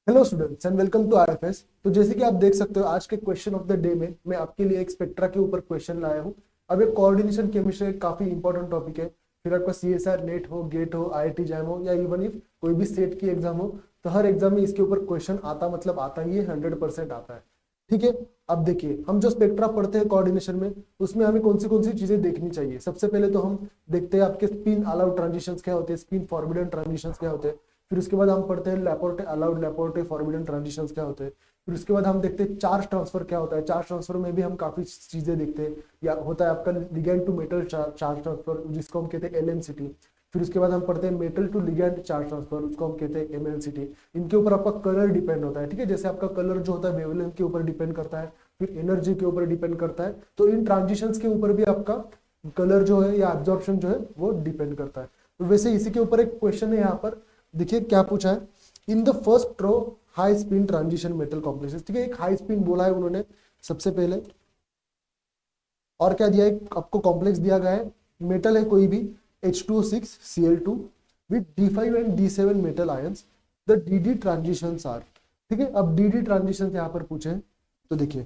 Hello students and welcome to IFS. तो जैसे कि आप देख सकते हो आज के क्वेश्चन ऑफ द डे में मैं आपके लिए एक स्पेक्ट्रा के ऊपर क्वेश्चन लाया हूँ। अब एक कोऑर्डिनेशन केमिस्ट्री एक काफी इंपॉर्टेंट टॉपिक है। फिर आपका सीएसआर नेट हो, गेट हो, आईआईटी जैम हो या इवन इफ कोई भी स्टेट की एग्जाम हो, तो हर एग्जाम में इसके ऊपर क्वेश्चन आता मतलब आता ही है, 100% आता है। ठीक है। अब देखिए हम जो स्पेक्ट्रा पढ़ते हैं कोऑर्डिनेशन में, उसमें हमें कौन सी चीजें देखनी चाहिए। सबसे पहले तो हम देखते हैं आपके स्पिन अलाउड ट्रांजिशंस क्या होते हैं, स्पिन फॉरबिडन ट्रांजिशंस क्या होते हैं। फिर उसके बाद हम पढ़ते हैं लैपोर्टे अलाउड, लैपोर्टे फॉरबिडन ट्रांजिशंस क्या होते हैं। फिर उसके बाद हम देखते हैं चार्ज ट्रांसफर क्या होता है। चार्ज ट्रांसफर में भी हम काफी चीजें देखते हैं। या होता है आपका ligand to metal charge transfer, जिसको हम कहते हैं एलएमसीटी। फिर उसके बाद हम पढ़ते हैं metal to ligand charge transfer, उसको हम कहते हैं एमएलसीटी। इनके ऊपर आपका कलर डिपेंड होता है। ठीक है, जैसे आपका कलर जो होता है वेवलेंथ के ऊपर डिपेंड करता है, फिर एनर्जी के ऊपर डिपेंड करता है। तो इन ट्रांजिशंस के ऊपर भी आपका कलर जो है या एब्जॉर्प्शन जो है वो डिपेंड करता है। तो वैसे इसी के ऊपर एक क्वेश्चन है यहाँ पर। देखिए क्या पूछा है, in the first row high spin transition metal complexes. ठीक है, एक हाई स्पिन बोला है उन्होंने सबसे पहले। और क्या दिया है आपको, कॉम्प्लेक्स दिया गया है, मेटल है कोई भी H2O6Cl2 with D5 and D7 metal ions. The D transitions are. ठीक है, अब डी ट्रांजिशन यहाँ पर पूछे हैं। तो देखिए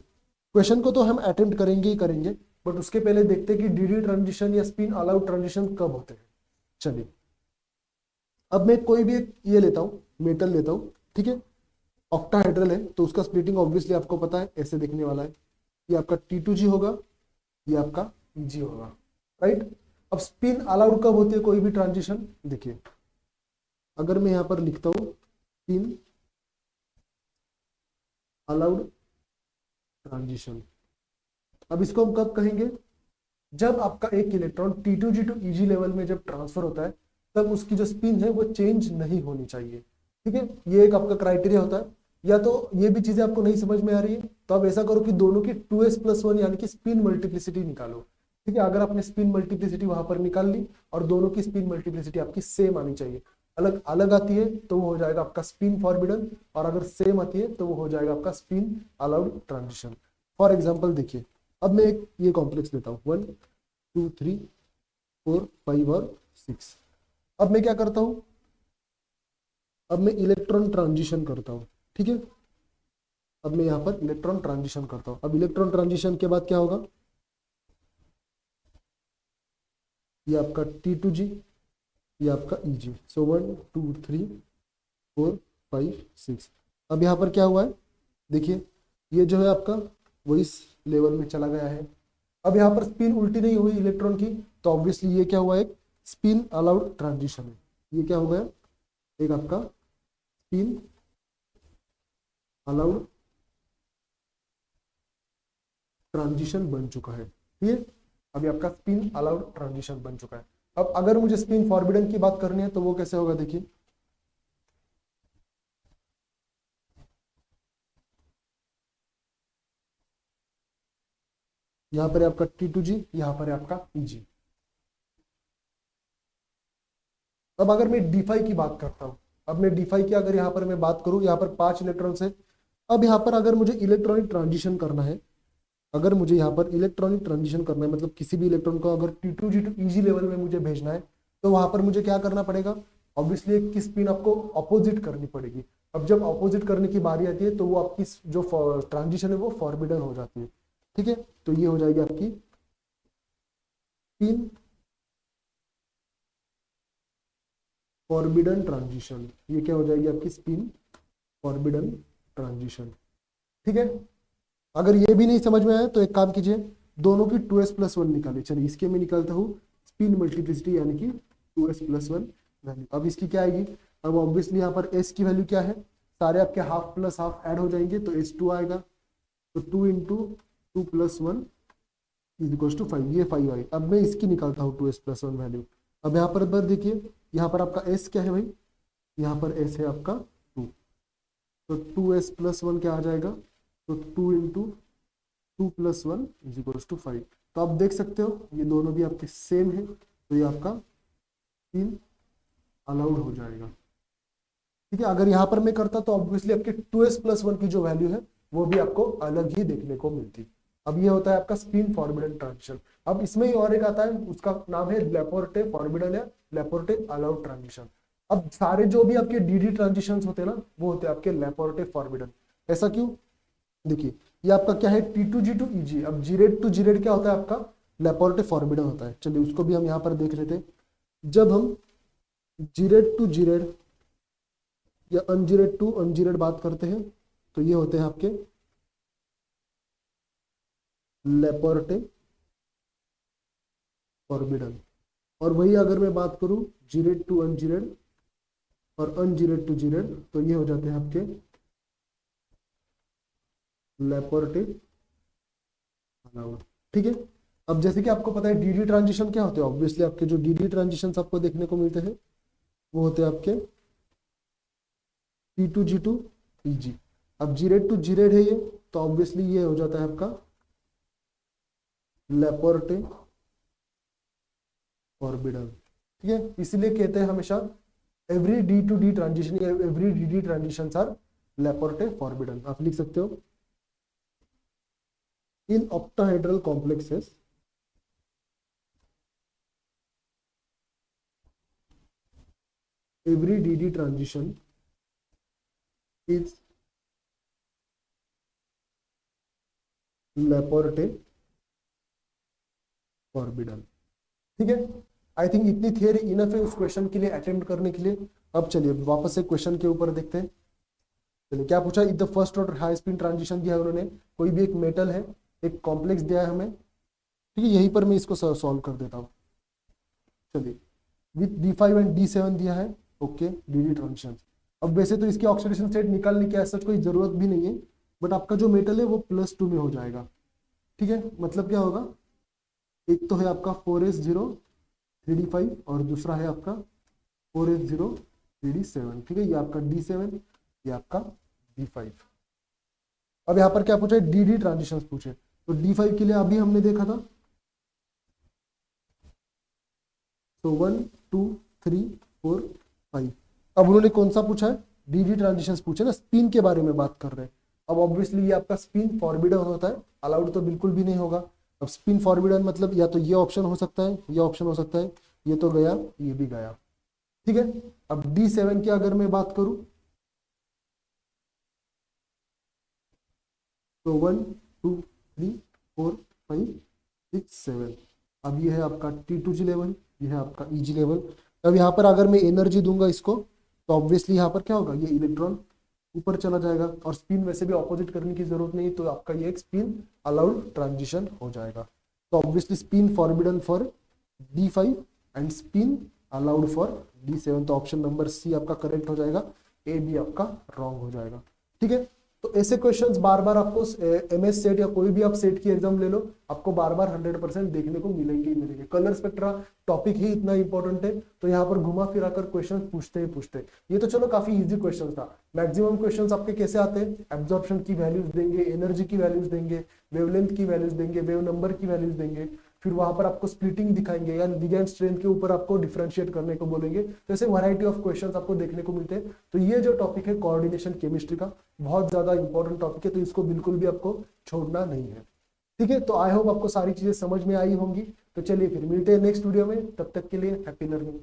क्वेश्चन को तो हम अटेम्प्ट करेंगे ही करेंगे, बट उसके पहले देखते हैं कि डी ट्रांजिशन या स्पिन अलाउड ट्रांजिशन कब होते हैं। चलिए, अब मैं कोई भी एक ये लेता हूँ, मेटल लेता हूँ। ठीक है, ऑक्टाहेड्रल है तो उसका स्प्लिटिंग ऑब्वियसली आपको पता है, ऐसे दिखने वाला है। ये आपका T2G होगा, ये आपका EG होगा, राइट। अब स्पिन अलाउड कब होती है कोई भी ट्रांजिशन, देखिए अगर मैं यहां पर लिखता हूं स्पिन अलाउड ट्रांजिशन, अब इसको हम कब कहेंगे, जब आपका एक electron T2G to EG level में जब ट्रांसफर होता है, तब उसकी जो स्पिन है वो चेंज नहीं होनी चाहिए। ठीक है, ये एक आपका क्राइटेरिया होता है। या तो ये भी चीजें आपको नहीं समझ में आ रही है तो आप ऐसा करो कि दोनों की 2s+1 यानी कि स्पिन मल्टीप्लिसिटी निकालो। ठीक है, अगर आपने स्पिन मल्टीप्लिसिटी वहां पर निकाल ली और दोनों की स्पिन मल्टीप्लिसिटी आपकी सेम आनी चाहिए। अलग अलग आती है तो वो हो जाएगा आपका स्पिन फॉरबिडन, और अगर सेम आती है तो वो हो जाएगा आपका spin allowed transition. For example देखिए, अब मैं एक ये कॉम्प्लेक्स लेता हूँ 1 2 3 4 5 और 6। अब मैं क्या करता हूं, अब मैं इलेक्ट्रॉन ट्रांजिशन करता हूं। ठीक है, अब मैं यहां पर इलेक्ट्रॉन ट्रांजिशन करता हूं। अब इलेक्ट्रॉन ट्रांजिशन के बाद क्या होगा, ये आपका T2G, ये आपका EG। सो 1 2 3 4 5 6। अब यहां पर क्या हुआ है, देखिए ये जो है आपका वो इस लेवल में चला गया है। अब यहाँ पर स्पिन उल्टी नहीं हुई इलेक्ट्रॉन की, तो ऑब्वियसली ये क्या हुआ, एक स्पिन अलाउड ट्रांजिशन है। ये क्या हो गया, एक आपका स्पिन अलाउड ट्रांजिशन बन चुका है। ठीक है, अभी आपका स्पिन अलाउड ट्रांजिशन बन चुका है। अब अगर मुझे स्पिन फॉरबिडन की बात करनी है तो वो कैसे होगा, देखिए यहां पर है आपका T2G, यहां पर है आपका EG। अब अगर मैं D5 की बात करता हूं, अब मैं D5 की अगर यहाँ पर मैं बात करूं, यहाँ पर 5 इलेक्ट्रॉन्स है। अब यहाँ पर अगर मुझे इलेक्ट्रॉनिक ट्रांजिशन करना है, अगर मुझे यहाँ पर इलेक्ट्रॉनिक ट्रांजिशन करना है, मतलब किसी भी इलेक्ट्रॉन को अगर T2G टू EG लेवल में मुझे भेजना है, तो वहां पर मुझे क्या करना पड़ेगा, ऑब्वियसली एक की स्पिन आपको अपोजिट करनी पड़ेगी। अब जब अपोजिट करने की बारी आती है तो वो आपकी जो ट्रांजिशन है वो फॉरबिडन हो जाती है। ठीक है, तो ये हो जाएगी आपकी स्पिन फॉरबिडन ट्रांजिशन। ये क्या हो जाएगी आपकी स्पिन फॉरबिडन ट्रांजिशन। ठीक है, अगर ये भी नहीं समझ में आया तो एक काम कीजिए, दोनों की 2s+1 निकालिए। चलिए इसके में निकालता हूँ स्पिन मल्टीप्लिसिटी यानी कि 2s+1 वैल्यू। अब इसकी क्या आएगी, अब ऑब्वियसली यहाँ पर s की वैल्यू क्या है, सारे आपके हाफ प्लस हाफ ऐड हो जाएंगे तो S2 आएगा। तो 2 इंटू 2+1 इज इक्वल टू 5, ये 5 आई। अब मैं इसकी निकालता हूँ 2s+1 वैल्यू। अब यहाँ पर देखिए, यहाँ पर आपका s क्या है भाई, यहाँ पर s है आपका 2। तो 2s+1 क्या आ जाएगा, तो 2 इंटू 2+1 इज इक्वल टू 5। तो आप देख सकते हो ये दोनों भी आपके सेम है, तो ये आपका 3 अलाउड हो जाएगा। ठीक है, अगर यहाँ पर मैं करता तो ऑब्वियसली आपके 2s+1 की जो वैल्यू है वो भी आपको अलग ही देखने को मिलती। अब ये होता है आपका स्पिन फॉरबिडन ट्रांजिशन। अब इसमें ही और एक आता है, उसका नाम है लेपोर्टे फॉरबिडन या लेपोर्टे अलाउड ट्रांजिशन। अब सारे जो भी आपके डीडी ट्रांजिशंस होते हैं ना, वो होते हैं आपके लैपोर्टे फॉरबिडन। ऐसा क्यों? देखिए, ये आपका क्या है, T2G2 EG। अब जीरेड टू जीरेड क्या होता है आपका, लैपोर्टे फॉरबिडन होता है। चलिए उसको भी हम यहाँ पर देख लेते हैं। जब हम जीरेड टू जीरेड या अनजीरेड टू अनजीरेड बात करते हैं, तो ये होते हैं आपके लैपोर्टे फॉरबिडन। और वही अगर मैं बात करूं जीरेड टू अनजीरेड और अनजीरेड टू जीरेड, तो ये हो जाते हैं आपके लैपोर्टे अलाउड। ठीक है। अब जैसे कि आपको पता है डीडी ट्रांजिशन क्या होते हैं, ऑब्वियसली आपके जो डीडी ट्रांजिशन आपको देखने को मिलते हैं वो होते हैं आपके T2G2 EG। अब जीरेड टू जीरेड है ये, तो ऑब्वियसली ये हो जाता है आपका लैपोर्टे फॉरबिडन। ठीक है, इसलिए कहते हैं हमेशा every d to d transition या every d d transition are Laporte forbidden. आप लिख सकते हो in octahedral complexes every DD transition is Laporte forbidden। ठीक है, आई थिंक इतनी थियरी इनफ है उस क्वेश्चन के लिए अटेम्प्ट करने के लिए। अब चलिए वापस से क्वेश्चन के ऊपर देखते हैं। चलिए क्या पूछा, if the first order high speed transition दिया है उन्होंने, कोई भी एक मेटल है, एक कॉम्प्लेक्स दिया है हमें। ठीक है, यहीं पर मैं इसको सॉल्व कर देता हूँ। चलिए विथ D5 एंड D7 दिया है, ओके, डीडी ट्रांजिशन। अब वैसे तो इसकी ऑक्सीडेशन स्टेट निकालने की ऐसा कोई जरूरत भी नहीं है, बट आपका जो मेटल है वो +2 में हो जाएगा। ठीक है, मतलब क्या होगा, एक तो है आपका 4s0 3d5 और दूसरा है आपका 4s0 3d7। ठीक है, ये आपका D7, ये आपका D5। अब यहाँ पर क्या पूछा है, डीडी ट्रांजिशन पूछे, तो D5 के लिए अभी हमने देखा था, तो 1 2 3 4 5। अब उन्होंने कौन सा पूछा है, डीडी ट्रांजिशंस पूछे ना, स्पिन के बारे में बात कर रहे हैं। अब ऑब्वियसली ये आपका स्पिन फॉरबिडन होता है, अलाउड तो बिल्कुल भी नहीं होगा। अब स्पिन फॉरबिडन मतलब या तो ये ऑप्शन हो सकता है, ये ऑप्शन हो सकता है, ये तो गया, ये भी गया। ठीक है, अब D7 की अगर मैं बात करूं, तो 1 2 3 4 5 6 7। अब ये है आपका T2G लेवल, ये है आपका EG लेवल। अब यहाँ पर अगर मैं एनर्जी दूंगा इसको, तो ऑब्वियसली यहाँ पर क्या होगा, ये इलेक्ट्रॉन ऊपर चला जाएगा, और स्पिन वैसे भी ऑपोजिट करने की जरूरत नहीं, तो आपका ये एक स्पिन अलाउड ट्रांजिशन हो जाएगा। तो obviously spin forbidden for D5 and spin allowed for D7। तो ऑप्शन नंबर C आपका करेक्ट हो जाएगा, A भी आपका रॉन्ग हो जाएगा। ठीक है, तो ऐसे क्वेश्चंस बार बार आपको MS सेट या कोई भी आप सेट की एग्जाम ले लो, आपको बार बार 100% देखने को मिलेंगे ही मिलेंगे। कलर स्पेक्ट्रा टॉपिक ही इतना इंपॉर्टेंट है, तो यहाँ पर घुमा फिरा कर क्वेश्चन पूछते ही पूछते। ये तो चलो काफी इजी क्वेश्चन था। मैक्सिमम क्वेश्चन आपके कैसे आते हैं, एब्जॉर्प्शन की वैल्यूज देंगे, एनर्जी की वैल्यूज देंगे, वेवलेंथ की वैल्यूज देंगे, वेव नंबर की वैल्यूज देंगे, फिर वहां पर आपको स्प्लिटिंग दिखाएंगे या लिगेंड स्ट्रेंथ के ऊपर आपको डिफरेंशिएट करने को बोलेंगे। तो ऐसे वैरायटी ऑफ क्वेश्चंस आपको देखने को मिलते हैं। तो ये जो टॉपिक है कोऑर्डिनेशन केमिस्ट्री का, बहुत ज्यादा इंपॉर्टेंट टॉपिक है, तो इसको बिल्कुल भी आपको छोड़ना नहीं है। ठीक है, तो आई होप आपको सारी चीजें समझ में आई होंगी। तो चलिए फिर मिलते हैं नेक्स्ट वीडियो में, तब तक के लिए हैप्पी लर्निंग।